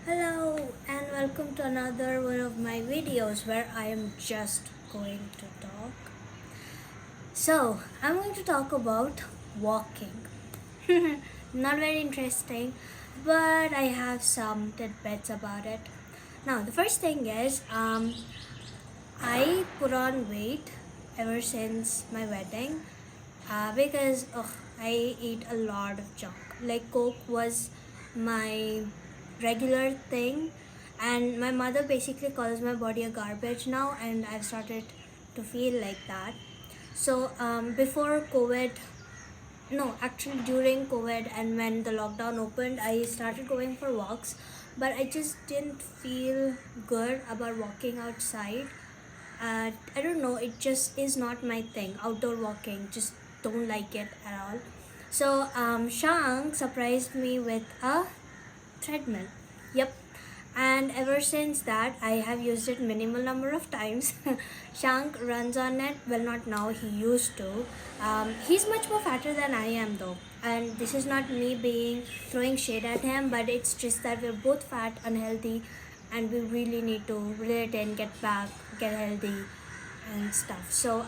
Hello and welcome to another one of my videos where I am just going to talk. So, I'm going to talk about walking. Not very interesting, but I have some tidbits about it. Now, the first thing is, I put on weight ever since my wedding because I eat a lot of junk. Like Coke was my regular thing, and my mother basically calls my body a garbage now, and I've started to feel like that. So before COVID, no, actually during COVID and when the lockdown opened, I started going for walks, but I just didn't feel good about walking outside. I don't know, it just is not my thing. Outdoor walking, just don't like it at all. So Shang surprised me with a treadmill. Yep. And ever since that, I have used it minimal number of times. Shank runs on it. Well, not now. He used to. He's much more fatter than I am, though. And this is not me being throwing shade at him, but it's just that we're both fat, unhealthy, and we really need to reel it in, get back, get healthy, and stuff. So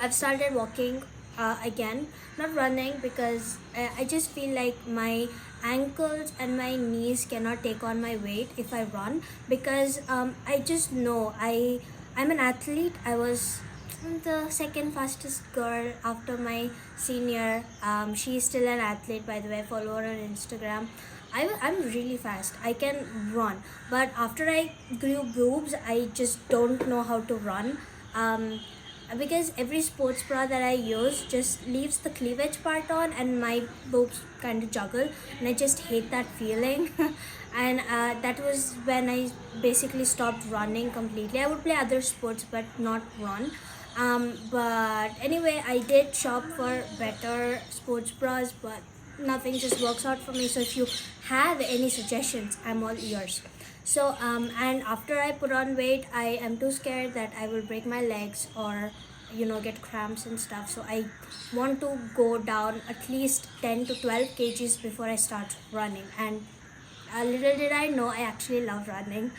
I've started walking again, not running because I just feel like my ankles and my knees cannot take on my weight if I run because I just know I'm an athlete. I was the second fastest girl after my senior. She's still an athlete, by the way. Follow her on Instagram. I'm really fast. I can run, but after I grew boobs, I just don't know how to run. Um, because every sports bra that I use just leaves the cleavage part on and my boobs kind of juggle, and I just hate that feeling. And that was when I basically stopped running completely. I would play other sports but not run. But anyway, I did shop for better sports bras, but nothing just works out for me. So if you have any suggestions, I'm all ears. So and after I put on weight, I am too scared that I will break my legs or get cramps and stuff. So I want to go down at least 10 to 12 kgs before I start running. And little did I know, I actually love running.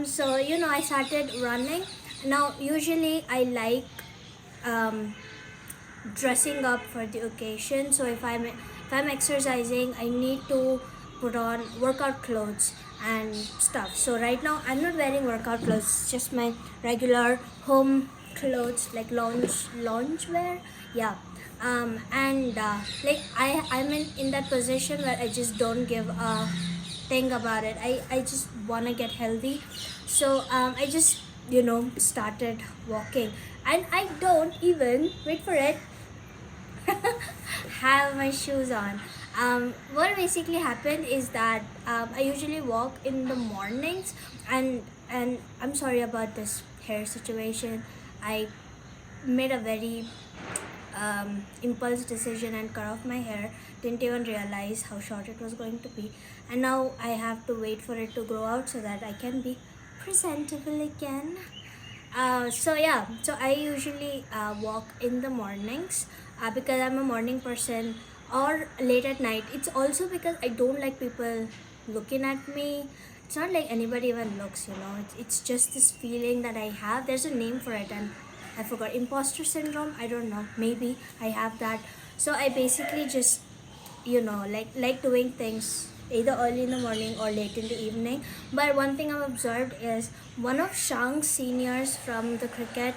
So I started running. Now usually I like um, dressing up for the occasion. So if I'm exercising, I need to put on workout clothes and stuff. So right now I'm not wearing workout clothes, it's just my regular home clothes, like lounge wear. Yeah. And like I'm in that position where I just don't give a thing about it. I just want to get healthy. So I just started walking, and I don't even wait for it have my shoes on. What basically happened is that I usually walk in the mornings, and I'm sorry about this hair situation. I made a very impulse decision and cut off my hair. Didn't even realize how short it was going to be, and now I have to wait for it to grow out so that I can be presentable again. So yeah, so I usually walk in the mornings because I'm a morning person, or late at night. It's also because I don't like people looking at me. It's not like anybody even looks, it's just this feeling that I have. There's a name for it, and I forgot. Imposter syndrome, I don't know, maybe I have that. So I basically just like doing things either early in the morning or late in the evening. But one thing I've observed is one of Shang's seniors from the cricket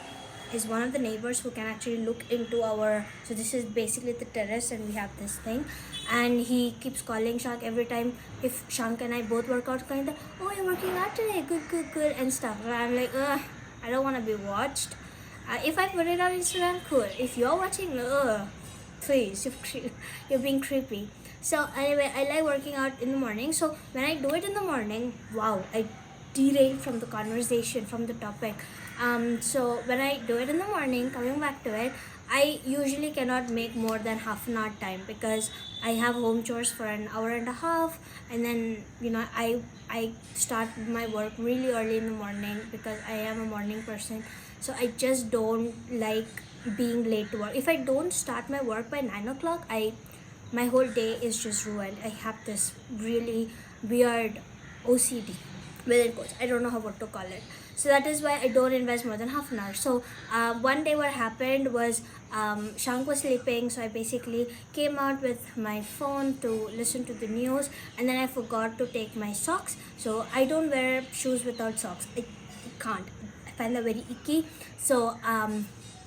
is one of the neighbors who can actually look into our, so this is basically the terrace and we have this thing, and he keeps calling Shank every time. If Shank and I both work out, kind of, oh, you're working out today, good and stuff. And I'm like, I don't want to be watched. If I put it on Instagram, cool. If you're watching, please, you're being creepy. So anyway, I like working out in the morning. So when I do it in the morning, wow, I derail from the conversation, from the topic. So when I do it in the morning, coming back to it, I usually cannot make more than half an hour time because I have home chores for an hour and a half, and then I start my work really early in the morning because I am a morning person. So I just don't like being late to work. If I don't start my work by 9 o'clock, my whole day is just ruined. I have this really weird OCD within quotes. I don't know how what to call it. So that is why I don't invest more than half an hour. So one day what happened was Shank was sleeping, so I basically came out with my phone to listen to the news, and then I forgot to take my socks. So I don't wear shoes without socks. I can't. I find that very icky. So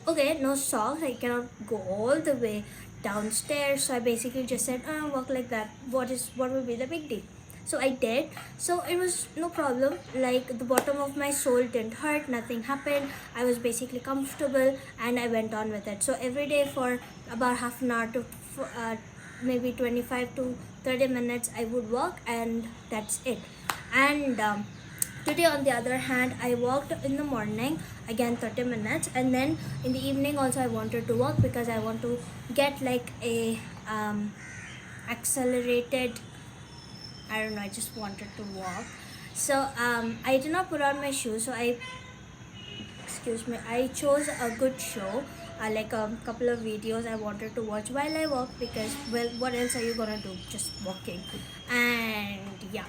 okay, no socks. I cannot go all the way downstairs. So I basically just said, walk like that. What will be the big deal? So I did. So it was no problem. Like the bottom of my sole didn't hurt, nothing happened. I was basically comfortable and I went on with it. So every day for about half an hour to maybe 25 to 30 minutes I would walk, and that's it. And today on the other hand, I walked in the morning again 30 minutes, and then in the evening also I wanted to walk because I want to get like a accelerated, I don't know, I just wanted to walk. So I did not put on my shoes. So I chose a good show, like a couple of videos I wanted to watch while I walk, because well, what else are you gonna do? Just walking. And yeah,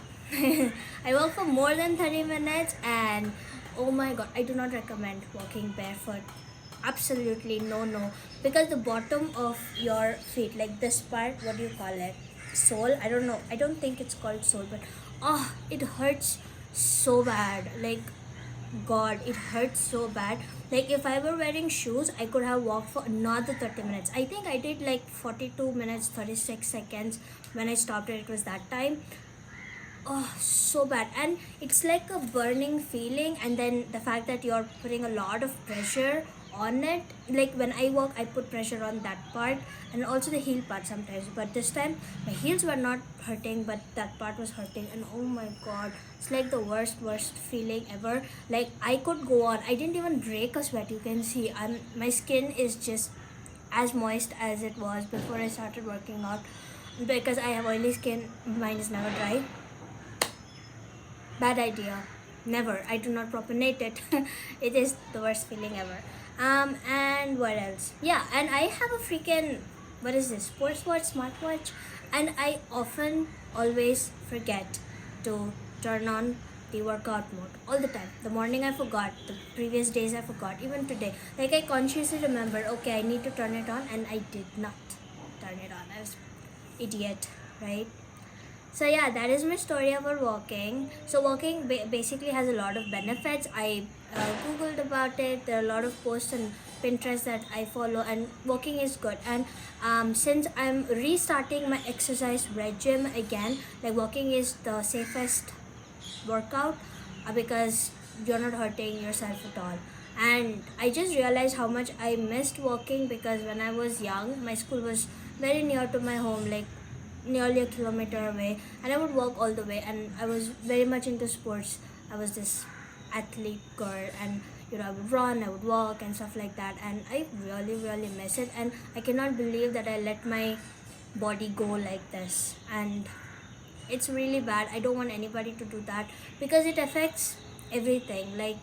I walked for more than 30 minutes, and oh my god, I do not recommend walking barefoot. Absolutely no, because the bottom of your feet, like this part, what do you call it? Sole? I don't know. I don't think it's called sole, but it hurts so bad. Like god, it hurts so bad. Like if I were wearing shoes, I could have walked for another 30 minutes. I think I did like 42 minutes 36 seconds when I stopped it. It was that time. Oh, so bad. And it's like a burning feeling, and then the fact that you're putting a lot of pressure on it. Like when I walk, I put pressure on that part and also the heel part sometimes, but this time my heels were not hurting, but that part was hurting. And oh my god, it's like the worst feeling ever. Like I could go on. I didn't even break a sweat. You can see my skin is just as moist as it was before I started working out, because I have oily skin. Mine is never dry. Bad idea. Never. I do not propionate it. It is the worst feeling ever. And what else? Yeah, and I have a freaking, what is this? Sports watch, smartwatch, and I often always forget to turn on the workout mode all the time. The morning I forgot, the previous days I forgot, even today. Like I consciously remember, okay, I need to turn it on, and I did not turn it on. I was idiot, right? So yeah, that is my story about walking. So walking basically has a lot of benefits. I googled about it. There are a lot of posts on Pinterest that I follow, and walking is good. And since I'm restarting my exercise regime again, like walking is the safest workout, because you're not hurting yourself at all. And I just realized how much I missed walking, because when I was young, my school was very near to my home, like nearly a kilometer away, and I would walk all the way. And I was very much into sports. I was this athlete girl, and I would run, I would walk and stuff like that, and I really miss it. And I cannot believe that I let my body go like this, and it's really bad. I don't want anybody to do that, because it affects everything. Like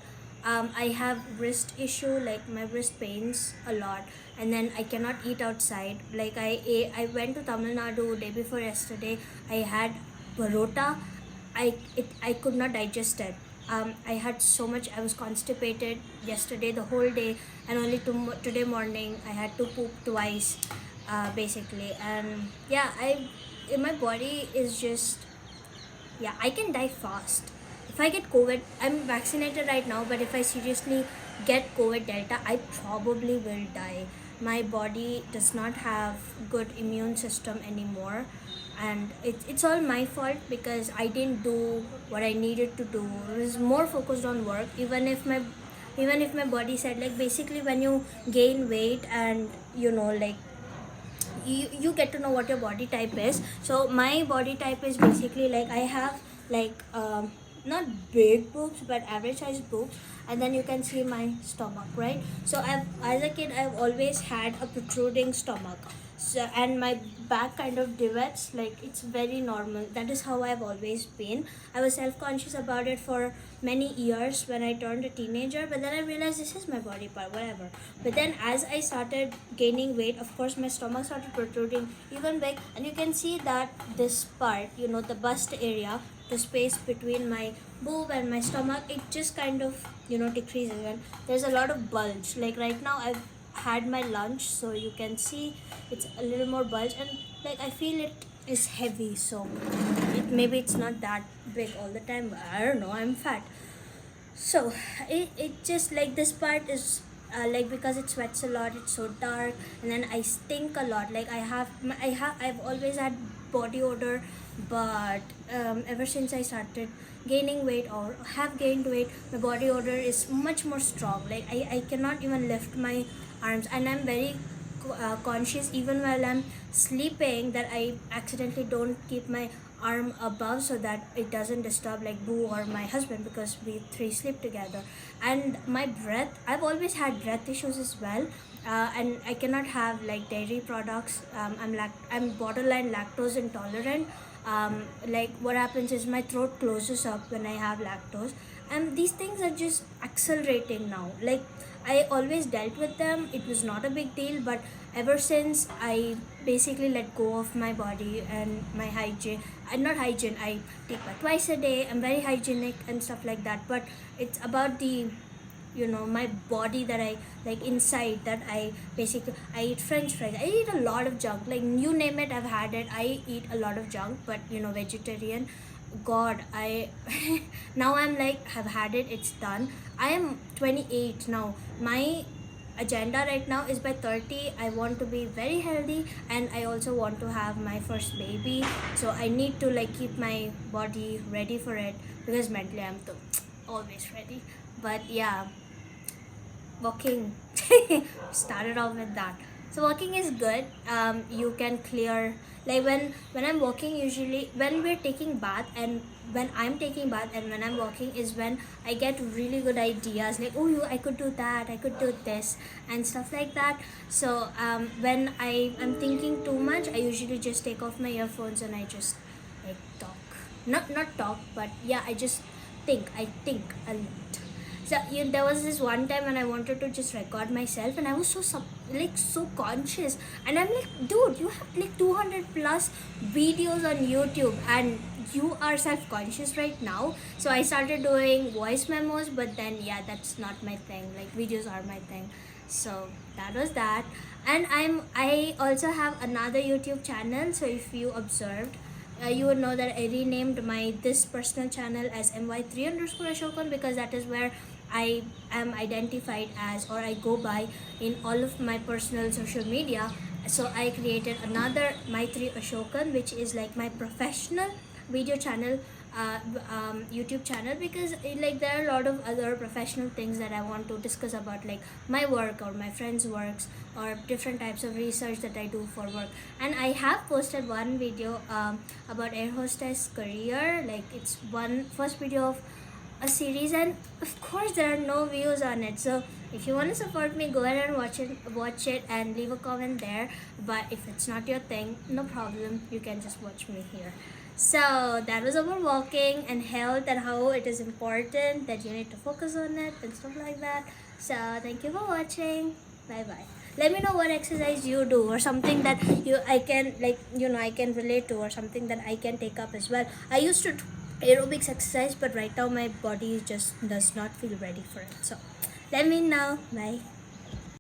I have wrist issue, like my wrist pains a lot, and then I cannot eat outside. Like I went to Tamil Nadu day before yesterday. I had parota. I could not digest it. I had so much. I was constipated yesterday the whole day, and only today morning I had to poop twice, basically. And yeah, my body is just, yeah, I can die fast. If I get COVID, I'm vaccinated right now, but if I seriously get COVID Delta, I probably will die. My body does not have good immune system anymore, and it's all my fault, because I didn't do what I needed to do. I was more focused on work, even if my body said, like, basically when you gain weight, and like you get to know what your body type is. So my body type is basically, like, I have like not big boobs but average size boobs, and then you can see my stomach, right? So as a kid I've always had a protruding stomach. So, and my back kind of divots, like it's very normal. That is how I've always been. I was self-conscious about it for many years when I turned a teenager, but then I realized this is my body part, whatever. But then as I started gaining weight, of course my stomach started protruding even big, and you can see that this part, the bust area, the space between my boob and my stomach, it just kind of decreases, and there's a lot of bulge. Like right now I've had my lunch, so you can see it's a little more bulge, and like I feel it is heavy, so maybe it's not that big all the time, but I don't know, I'm fat. So it just like this part is like because it sweats a lot, it's so dark, and then I stink a lot. Like I've always had body odor, but ever since I started gaining weight or have gained weight, my body odor is much more strong. Like I cannot even lift my arms, and I'm very conscious even while I'm sleeping that I accidentally don't keep my arm above so that it doesn't disturb like Boo or my husband, because we three sleep together. And my breath, I've always had breath issues as well, and I cannot have like dairy products. I'm borderline lactose intolerant. Like what happens is my throat closes up when I have lactose, and these things are just accelerating now. Like I always dealt with them, it was not a big deal, but ever since I basically let go of my body and my hygiene, and not hygiene, I take bath twice a day, I'm very hygienic and stuff like that, but it's about the my body that I like inside, that I basically I eat french fries, I eat a lot of junk, like you name it, I've had it. I eat a lot of junk, but vegetarian, god, I now I'm like, have had it, it's done. I am 28 now. My agenda right now is by 30 I want to be very healthy, and I also want to have my first baby, so I need to like keep my body ready for it, because mentally I'm too always ready. But yeah, walking started off with that. So walking is good. You can clear, like when I'm walking, usually when we're taking bath, and when I'm taking bath and when I'm walking is when I get really good ideas, like, oh, I could do that, I could do this and stuff like that. So when I am thinking too much, I usually just take off my earphones and I just like talk, not talk, but yeah, I think a lot. So there was this one time when I wanted to just record myself, and I was so conscious, and I'm like, dude, you have like 200 plus videos on YouTube, and you are self-conscious right now. So I started doing voice memos, but then yeah, that's not my thing. Like videos are my thing. So that was that. And I also have another YouTube channel. So if you observed, you would know that I renamed my this personal channel as my3_Ashokan, because that is where I am identified as, or I go by in all of my personal social media. So I created another my3_Ashokan, which is like my professional video channel, YouTube channel, because like there are a lot of other professional things that I want to discuss about, like my work or my friends' works or different types of research that I do for work. And I have posted one video about air hostess career, like it's one first video of a series, and of course there are no views on it. So if you want to support me, go ahead and watch it and leave a comment there. But if it's not your thing, no problem, you can just watch me here. So that was about walking and health, and how it is important that you need to focus on it and stuff like that. So thank you for watching. Bye bye. Let me know what exercise you do, or something that I can I can relate to, or something that I can take up as well. I used to do aerobics exercise, but right now my body just does not feel ready for it. So let me know. Bye.